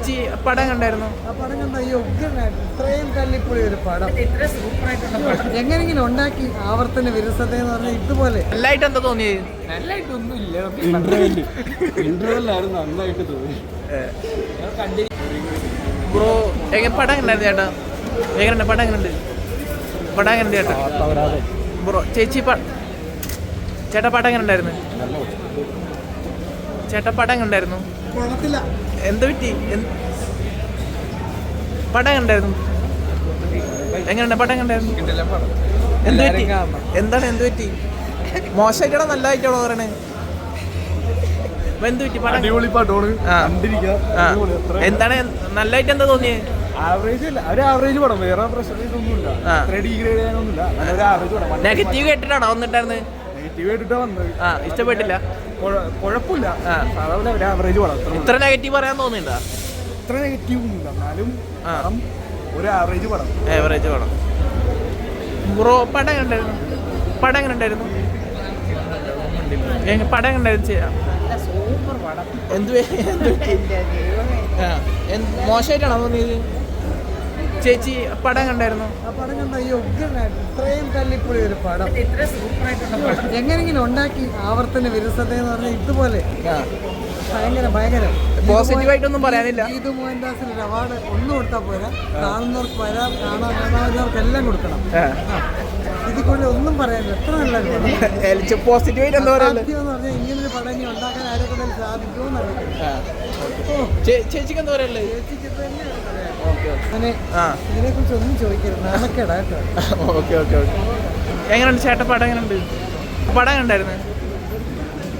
ചേച്ചി പടം കണ്ടായിരുന്നു? ആ പടം കണ്ട ഉഗ്രനായിട്ട് ഇത്രയും കല്ലിപ്പൊളി ഒരു പടം എങ്ങനെങ്കിലും ഉണ്ടാക്കി ആവർത്തന വിരസത എന്ന് പറഞ്ഞാൽ ഇതുപോലെ നല്ലതായിട്ട് എന്താ തോന്നിയത്? നല്ലതായിട്ടൊന്നുമില്ല. ഇന്റർവെല്ലായിരുന്നു നന്നായിട്ട് തോന്നി. ബ്രോ പടം കണ്ടായിരുന്നു ചേട്ടാ? എങ്ങനെയുണ്ട് പടം? എങ്ങനെയുണ്ട് പടം? എങ്ങനെയുണ്ട് ചേട്ടാ? ബ്രോ ചേച്ചി ചേട്ടാ പടം എങ്ങനെ ഉണ്ടായിരുന്നു? ചേട്ടാ പടം കണ്ടായിരുന്നു? കുഴപ്പമില്ല. എന്ത് പറ്റി? പടം കണ്ടായിരുന്നു? എങ്ങനെയുണ്ട് പടം കണ്ടായിരുന്നു? എന്ത് പറ്റി? എന്താണ് എന്ത് പറ്റി? മോശമായിട്ടാണോ നല്ലതായിട്ടാണോ പറയണേ? എന്ത് പറ്റി? പടം എന്താണ് നല്ലതായിട്ട് എന്താ തോന്നിയത്? ആവറേജ് പടം, വേറെ പ്രശ്നമൊന്നുമില്ല. നെഗറ്റീവ് കേട്ടിട്ടാണോ വന്നിട്ടായിരുന്നു? നെഗറ്റീവ് ആയിട്ടാ വന്നത്. ഇഷ്ടപ്പെട്ടില്ല? കുഴപ്പമില്ല, സാധാരണ ഒരു ആവറേജ് പടം. ഇത്ര നെഗറ്റീവ് പറയാൻ തോന്നിയിട്ടുണ്ടോ? ഇത്ര നെഗറ്റീവ് ഒന്നുമില്ല, എന്നാലും ഒരു ആവറേജ് പടം. ആവറേജ് പടം. ബ്രോ പടം കണ്ടായിരുന്നു? പടം എങ്ങനെ ഉണ്ടായിരുന്നു? പടം കണ്ടായിരുന്നു? എന്ത് മോശമായിട്ടാണോ തോന്നിയത്? ചേച്ചി പടം കണ്ടായിരുന്നു? ആ പടം കണ്ട ഉഗ്രനായിട്ട് ഇത്രയും കല്ലിപ്പൊളി ഒരു പടം എങ്ങനെങ്കിലും ഉണ്ടാക്കി ആവർത്തന വിരസത എന്ന് പറഞ്ഞാൽ ഇതുപോലെ ഭയങ്കര പോസിറ്റീവായിട്ടൊന്നും പറയാനില്ല. ഗീതു മോഹൻദാസിന് ഒരു അവാർഡ് ഒന്നും കൊടുത്താൽ പോരാ, കാണുന്നവർക്ക് കാണാവുന്നവർക്ക് എല്ലാം കൊടുക്കണം. ഇതിൽ കൂടുതൽ ഒന്നും പറയാനില്ല. എത്ര നല്ലൊരു പടം. പോസിറ്റീവായിട്ട് എന്താ പറയുക? സാധ്യം എന്ന് പറഞ്ഞാൽ ഇങ്ങനൊരു പടം ഇനി ഉണ്ടാക്കാൻ ആരെ കൊണ്ടും സാധിക്കുമോ ചേച്ചിക്ക് എന്താ പറയുള്ളത്? ഇതിനെ കുറിച്ച് ഒന്നും ചോദിക്കരുത്, നാണക്കേടാ കേട്ടോ. ഓക്കെ. എങ്ങനെയുണ്ട് ചേട്ടാ പടം? എങ്ങനെയുണ്ട് പടം? കണ്ടായിരുന്നു?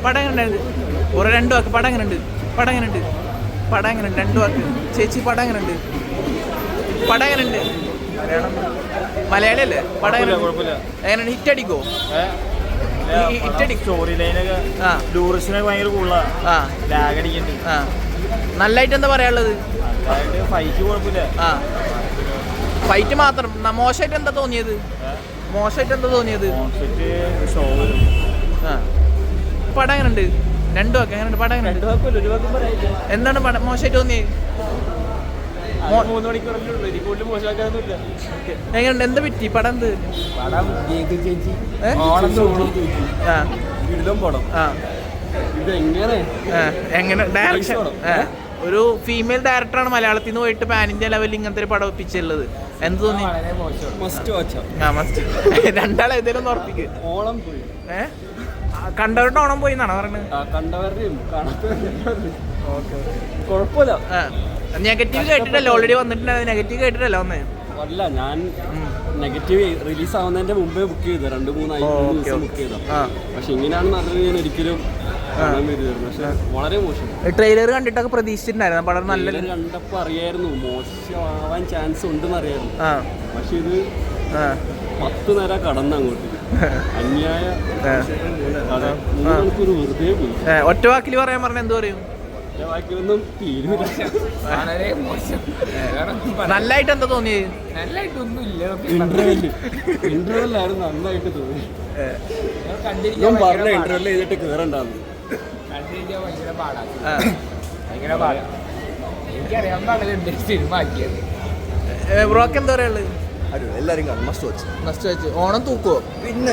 പടം കണ്ടായിരുന്നു? ഒരു 2 വാക്ക് പടം എങ്ങനെയുണ്ട്? പടം എങ്ങനെയുണ്ട്? പടം എങ്ങനെയുണ്ട്? 2 വാക്ക്. ചേച്ചി പടം എങ്ങനെയുണ്ട്? പടം എങ്ങനെയുണ്ട്? മലയാളി അല്ലേ? പടം എങ്ങനെയുണ്ട്? ഹിറ്റ് അടിക്കോ? സ്റ്റോറി ലൈനൊക്കെ ഡ്യൂറേഷനൊക്കെ ഭയങ്കര കൂടുതലാണ്. ലാഗ് അടിക്കുന്നുണ്ട്. നല്ലതായിട്ട് എന്താ പറയാനുള്ളത്? ഫൈറ്റ് കുഴപ്പമില്ല. ഫൈറ്റ് മാത്രം. മോശമായിട്ട് എന്താ തോന്നിയത്? മോശമായിട്ട് എന്താ തോന്നിയത്? പടം എങ്ങനെയുണ്ട്? 2 വാക്ക്. എങ്ങനെയുണ്ട് പടം? എങ്ങനെയുണ്ട്? എന്താണ് പടം മോശമായിട്ട് തോന്നിയത്? 3 മണിക്കൂറല്ലേ കൂടുതൽ മോശമാക്കാനൊന്നുമില്ല. എങ്ങനെയുണ്ട്? എന്താ പറ്റി? പടം എന്ത്? എങ്ങനെ ഡയറക്ഷൻ? ഒരു ഫീമെയിൽ ഡയറക്ടറാണ് മലയാളത്തിൽ നിന്ന് പോയിട്ട് പാൻ ഇന്ത്യ ലെവലിൽ ഇങ്ങനത്തെ ഒരു പടം ഒപ്പിച്ചുള്ളത്. എന്ത് തോന്നി? രണ്ടാളെ ഏതെങ്കിലും ഒന്ന് ഉറപ്പിക്ക്. കണ്ടവരുടെ ഓണം പോയി എന്നാണോ പറയുന്നത്? കുഴപ്പമില്ല. നെഗറ്റീവ് കേട്ടിട്ടല്ലോ ഓൾറെഡി വന്നിട്ടുണ്ടായിരുന്നു. നെഗറ്റീവ് കേട്ടിട്ടല്ലോ വന്നേ? അല്ല, ഞാൻ നെഗറ്റീവ് റിലീസ് ആവുന്നതിന്റെ മുമ്പേ ബുക്ക് ചെയ്ത 2-3 ദിവസം ബുക്ക് ചെയ്ത. പക്ഷെ ഇങ്ങനെയാണെന്ന് അറിഞ്ഞത് ഞാൻ ഒരിക്കലും കാണാൻ വരുമായിരുന്നു. പക്ഷെ വളരെ മോശം. ട്രെയിലർ കണ്ടിട്ടൊക്കെ പ്രതീക്ഷിച്ചിട്ടുണ്ടായിരുന്നു പടം നല്ല കണ്ടപ്പോ അറിയായിരുന്നു മോശമാവാൻ ചാൻസ് ഉണ്ടെന്ന് അറിയായിരുന്നു. പക്ഷെ ഇത് 10 നേരം കടന്നങ്ങോട്ട് അന്യായ മണിക്കൂർ വെറുതെ പോയി. ഒറ്റ വാക്കിൽ പറയാൻ പറഞ്ഞ എന്ത് പറയും? ബാക്കിയൊന്നും തീരുമില്ല. വളരെ മോശം. നല്ലതായിട്ട് എന്താ തോന്നിയത്? നല്ലതായിട്ടൊന്നുമില്ല. ഇന്റർവെല്ലായിരുന്നു നന്നായിട്ട് തോന്നി. ഞാൻ പറഞ്ഞ ഇന്റർവെൽ ചെയ്തിട്ട് കേറണ്ടാന്ന്. കണ്ടിരിക്കാൻ ഭയങ്കര പാടാണ്. എനിക്കറിയാവുന്നതാണ് സിനിമ ആക്കിയത്. ബ്രോക്ക് എന്താ പറയുള്ളത്? എല്ലാരും കാണും. Must watch. ഓണം തൂക്കുവോ? പിന്നെ